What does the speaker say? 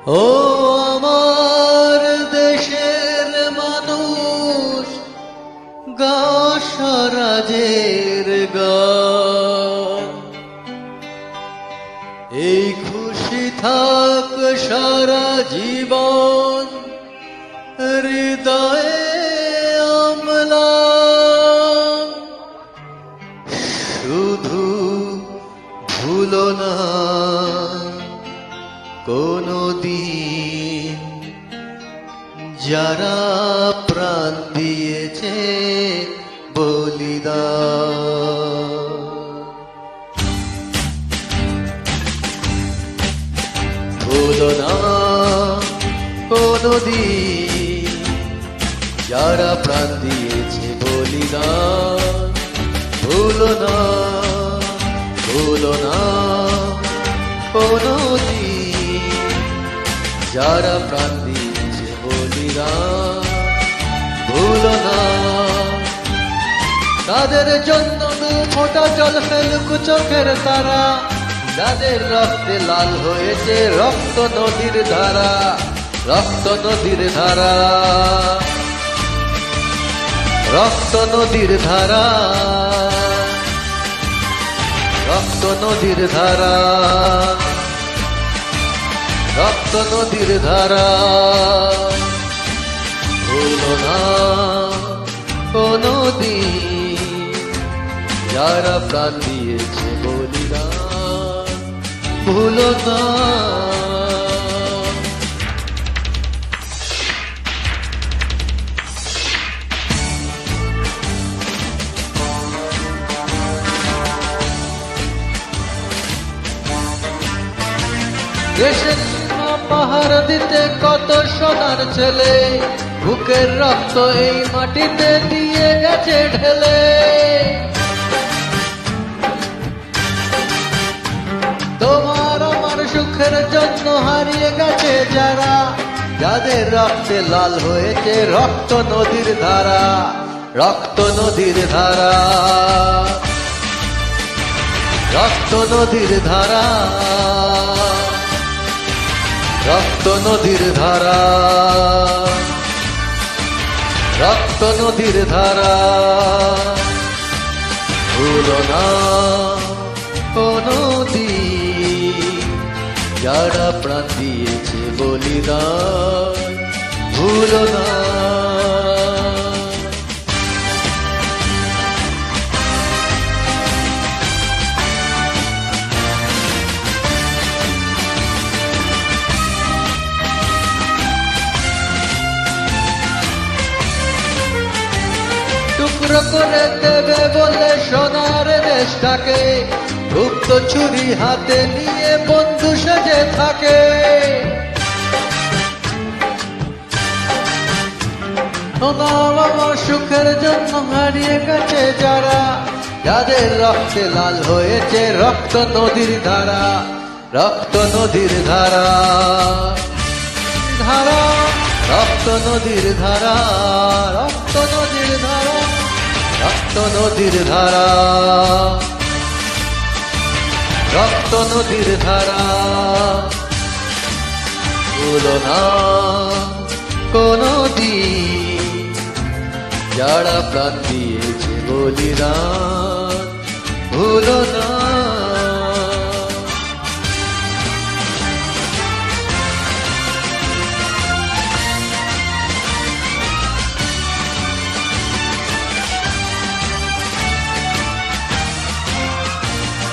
ও আমার দেশের মানুষ, গাও স্বরাজের গান। এই খুশি থাক সারা জীবন হৃদয়ে অম্লান। শুধু ভুলো না কোনদিন যারা প্রাণ দিয়েছে বলিদান। ভুলো না কোনদিন যারা প্রাণ দিয়েছে বলিদান। ভুলো না, ভুলো না কোনদিন যারা প্রাণ দিয়েছে বলিদান। ভুলো না তাদের জন্য দু ফোঁটা জল ফেলুক চোখের তারা, যাদের রক্তে লাল হয়েছে রক্ত নদীর ধারা, রক্ত নদীর ধারা, রক্ত নদীর ধারা, রক্ত নদীর ধারা, রক্ত নদীর ধারা। ভুলো না কোনদিন যারা প্রাণ দিয়েছে বলিদান। ভুলো না। দেশের পাহাড় দিতে কত সোনার ছেলে, বুকের রক্ত এই মাটিতে দিয়ে গেছে ঢেলে। তোমার আমার সুখের জন্য হারিয়ে গেছে যারা, যাদের রক্তে লাল হয়েছে রক্ত নদীর ধারা, রক্ত নদীর ধারা, রক্ত নদীর ধারা, রক্ত নদীর ধারা, রক্ত নদীর ধারা। ভুলো না কোনদিন যারা প্রাণ দিয়েছে বলিদান। ভুলো না। টুকরো করে দেবে বলে সোনার দেশটাকে, গুপ্ত ছুরি হাতে নিয়ে বন্ধু সেজে থাকে। তোমার আমার সুখের জন্য হারিয়ে গেছে যারা, যাদের রক্তে লাল হয়েছে রক্ত নদীর ধারা, রক্ত নদীর ধারা, ধারা, রক্ত নদীর ধারা, রক্ত নদীর ধারা, রক্ত নদীর ধারা, রক্ত নদীর ধারা। ভুলো না কোনদিন যারা প্রাণ দিয়েছে বলিদান।